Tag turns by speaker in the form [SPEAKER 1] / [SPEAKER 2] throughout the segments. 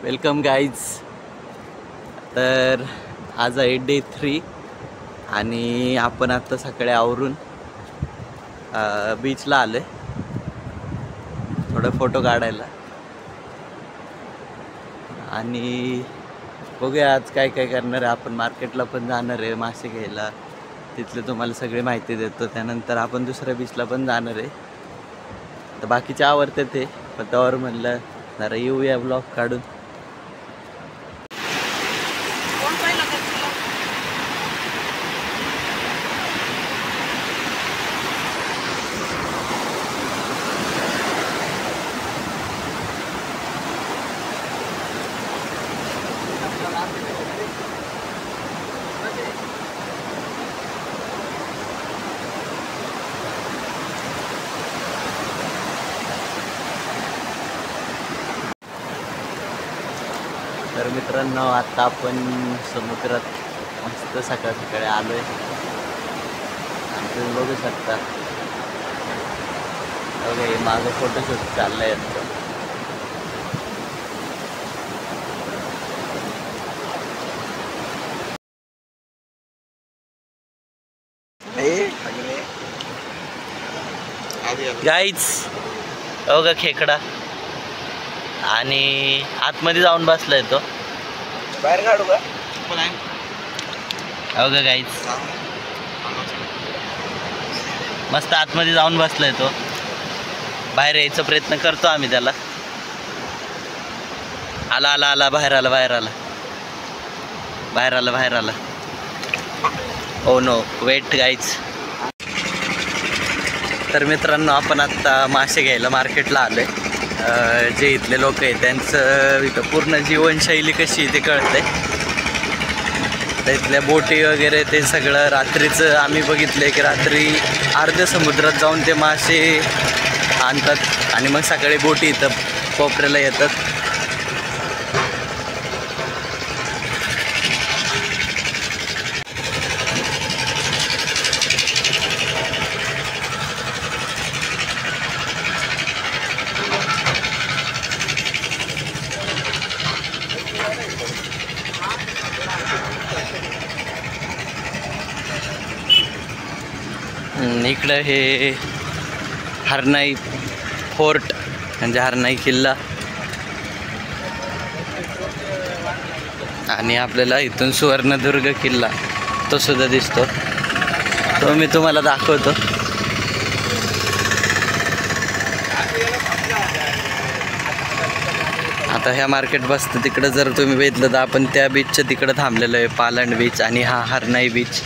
[SPEAKER 1] Welcome guys. तर आज आहे डे 3 आणि आपण आता सकाळी आवरून बीचला आलो आहे थोडं फोटो काढायला. आणि बघूया आज काय काय करणार आहे. आपण मार्केटला पण जाणार आहे मासे घ्यायला, तिथले तुम्हाला सगळी माहिती देतो. त्यानंतर आपण दुसऱ्या बीचला पण जाणार आहे. तर बाकीचे आवडते ते, पण त्यावर म्हणलं जरा येऊया ब्लॉग काढून. तर मित्रांनो, आता आपण समुद्रात मस्त सकाळ सकाळी आलोय आणि तुम्ही बघू शकता ओके माझं फोटोशूट चाललंय यांचं. गाईच बघा खेकडा आणि आतमध्ये जाऊन बसलाय तो.
[SPEAKER 2] बाहेर काढू का?
[SPEAKER 1] हो का गाईच, मस्त आतमध्ये जाऊन बसलाय तो. बाहेर यायचा प्रयत्न करतो आम्ही त्याला. आला आला आला बाहेर आला बाहेर आला बाहेर आला बाहेर आला. ओ नो वेट गाईच. तर मित्रांनो, आपण आत्ता मासे घ्यायला मार्केटला आलोय. जे इथले लोक आहेत त्यांचं इथं पूर्ण जीवनशैली कशी आहे ते कळतंय. तर इथल्या बोटी वगैरे ते सगळं रात्रीचं आम्ही बघितलं की रात्री अर्ध्या समुद्रात जाऊन ते मासे आणतात आणि मग सकाळी बोटी इथं कोपऱ्याला येतात. इकडं हे हरनाई फोर्ट म्हणजे हरनाई किल्ला आणि आपल्याला इथून सुवर्णदुर्ग किल्ला तो सुद्धा दिसतो. तो मी तुम्हाला दाखवतो. आता ह्या मार्केट बसतं तिकडं जर तुम्ही बघितलं तर आपण त्या बीचच्या तिकडं थांबलेलो आहे, पालंड बीच. आणि हा हरनाई बीच.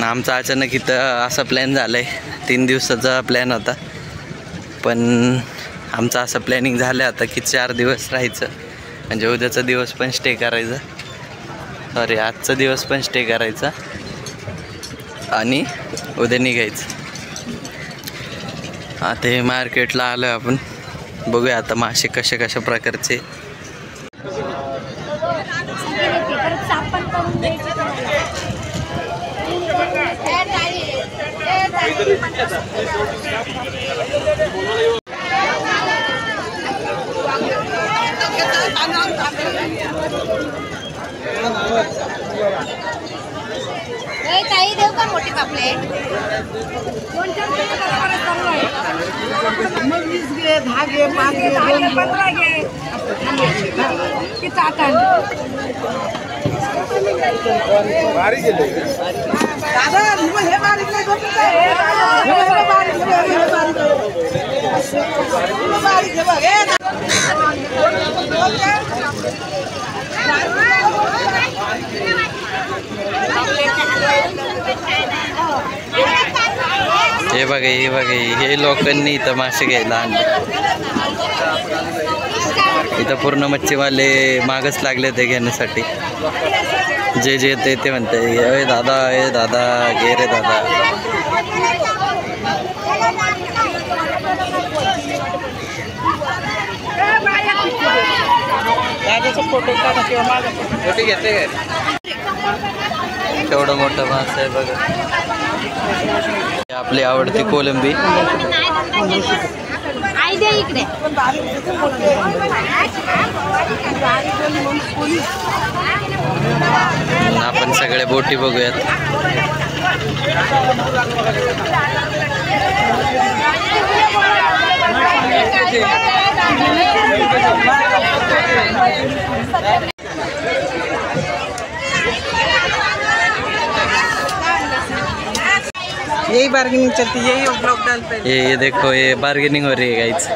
[SPEAKER 1] आमचा अचानक इथं असा प्लॅन झाला आहे. 3 दिवसाचा प्लॅन होता, पण आमचं असं प्लॅनिंग झालं आता की 4 दिवस राहायचं. म्हणजे उद्याचा दिवस पण स्टे करायचा, सॉरी आजचा दिवस पण स्टे करायचा आणि उद्या निघायचं. आता हे मार्केटला आलो आहे आपण. बघूया आता मासे कशा कशा प्रकारचे.
[SPEAKER 3] काही देऊ का मोठी पापलेट? धागे 15 घे.
[SPEAKER 1] हे बघा हे बघा हे लोकांनी इथं मासे घ्यायला आणले. इथं पूर्ण मच्छीवाले मागच लागले ते घेण्यासाठी. जे जे येते ते म्हणते ए दादा घे रे दादा.
[SPEAKER 2] फोटो घेते.
[SPEAKER 1] केवढं मोठं मास आहे बघा. आपली आवडती कोलंबी.
[SPEAKER 3] ताई दे इकडे.
[SPEAKER 1] आपण सगळे बोटी बघूयात.
[SPEAKER 2] यही बार्गेनिंग चलती है, यही ब्लॉक डालते हैं.
[SPEAKER 1] ये देखो, ये बार्गेनिंग हो रही है गाइस.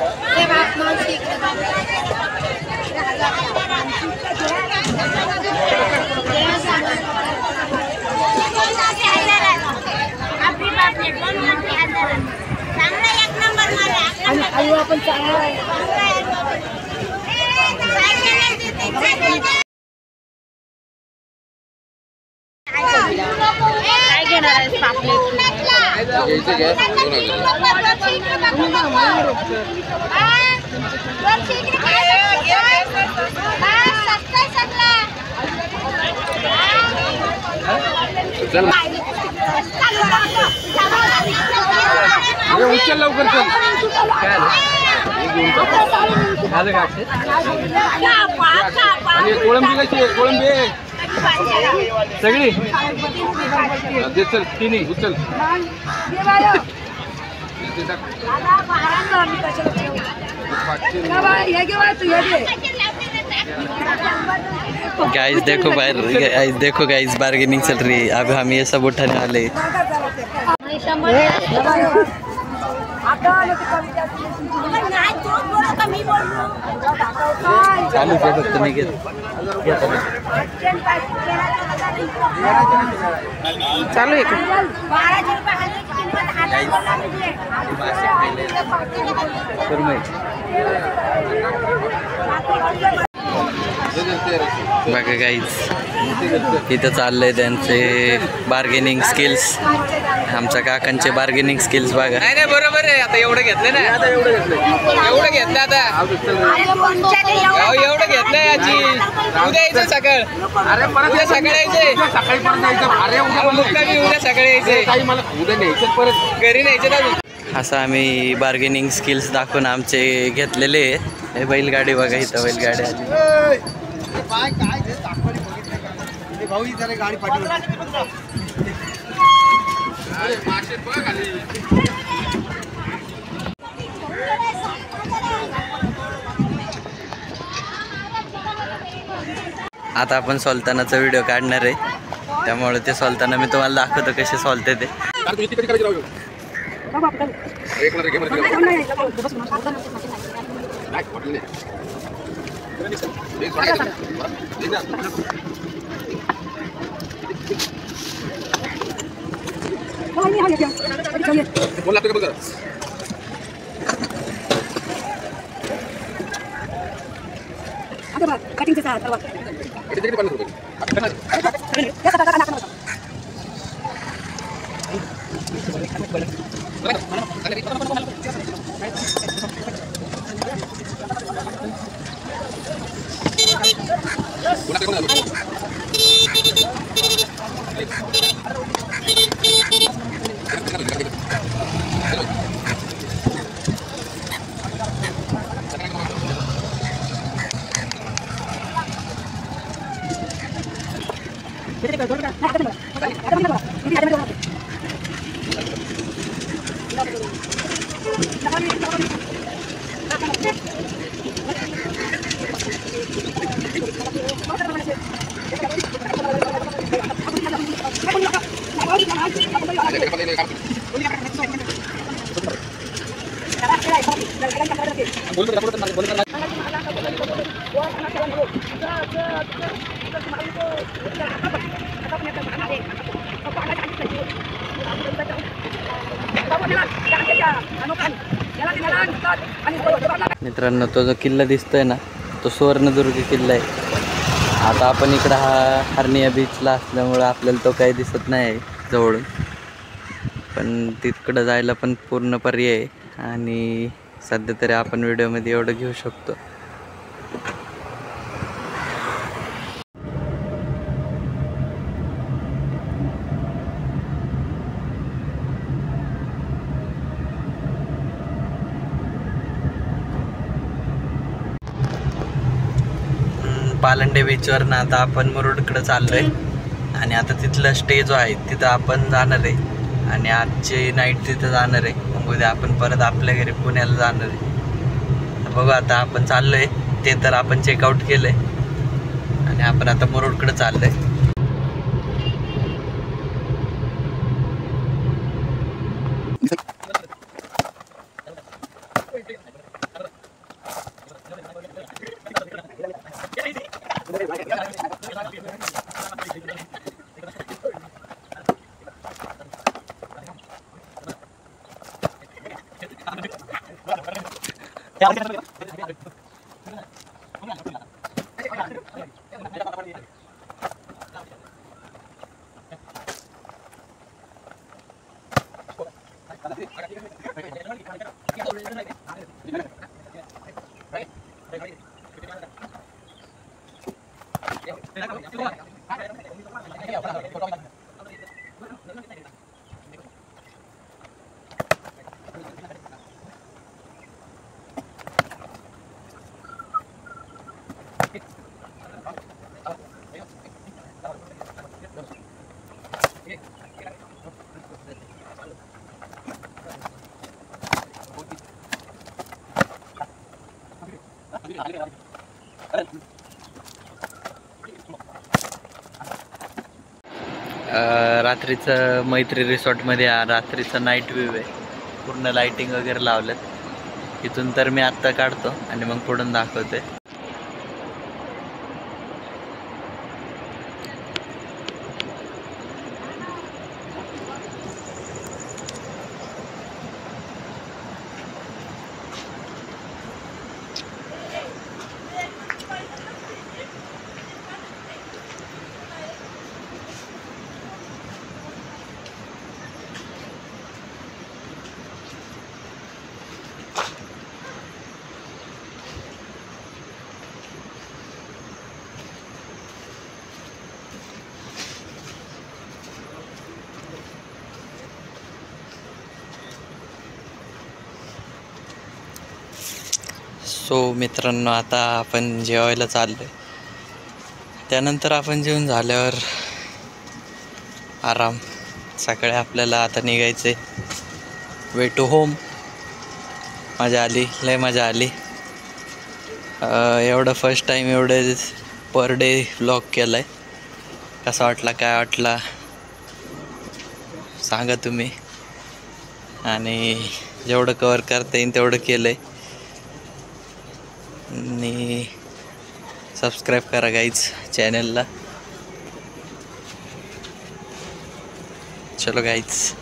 [SPEAKER 3] काय घेणार आहेस पापलेट?
[SPEAKER 2] उचल लवकर चल. कोळंबी कशी आहे? कोळंबी सगळी दे, चल तिन्ही उचल.
[SPEAKER 1] गाइस देखो गाइस, देखो गाइस, बार्गेनिंग चल रही है. अब हम ये सब उठाने वाले हैं. चालू आहे फक्त मी घेत.
[SPEAKER 2] चालू आहे का?
[SPEAKER 1] बघा गाईज, इथं चाललंय त्यांचे बार्गेनिंग स्किल्स. आमच्या काकांचे बार्गेनिंग स्किल्स बघा.
[SPEAKER 2] नाही बरोबर आहे. आता एवढं घेतलं ना, आता एवढं घेतलं आता एवढं घेतलंय आजी. उद्या यायचं सकाळ. अरे परत उद्या सकाळ यायचंय. सकाळी परत जायचं. अरे उद्या सकाळी यायचंय. काही मला उद्या न्यायचं, परत घरी न्यायचं ना.
[SPEAKER 1] असं आम्ही बार्गेनिंग स्किल्स दाखवून आमचे घेतलेले. हे बैलगाडी बघा, इथं बैलगाडी आली.
[SPEAKER 2] गाडी पाठवली.
[SPEAKER 1] आता आपण सोलतानाचा व्हिडिओ काढणार आहे, त्यामुळे ते सोलताना मी तुम्हाला दाखवतो कसे सोलते ते.
[SPEAKER 3] कटिंगचे साथ
[SPEAKER 1] मित्रांनो, तो जो किल्ला दिसतोय ना, तो सुवर्णदुर्ग किल्ला आहे. आता आपण इकडं हरनिया बीचला असल्यामुळं आपल्याला तो काही दिसत नाही जवळून, पण तिकडं जायला पण पूर्ण पर्याय आहे. आणि सध्या तरी आपण व्हिडिओमध्ये एवढं घेऊ शकतो. पालंडे बीचवरनं आता आपण मुरुडकडं चाललोय आणि आता तिथलं स्टे जो आहे तिथं आपण जाणार आहे आणि आजची नाईट तिथं जाणार आहे. मग उद्या आपण परत आपल्या घरी पुण्याला जाणार आहे. तर बघू आता आपण चाललोय, ते तर आपण चेकआउट केलंय आणि आपण आता मुरुडकडं चाललोय. रात्रीचं मैत्री रिसॉर्टमध्ये रात्रीचं नाईट व्ह्यू आहे. पूर्ण लाईटिंग वगैरे लावलेत. इथून तर मी आत्ता काढतो आणि मग पुढून दाखवते. सो मित्रांनो, आता आपण जेवायला चाललो आहे. त्यानंतर आपण जेवून झाल्यावर आराम. सकाळी आपल्याला आता निघायचे वे टू होम. मजा आली, लय मजा आली. एवढं फर्स्ट टाईम एवढे पर डे व्लॉग केला आहे. कसा वाटला, काय वाटला सांगा तुम्ही. आणि जेवढं कवर करता येईल तेवढं केलं आहे. आणि सबस्क्राईब करा गाईज चॅनलला. चलो गाईज.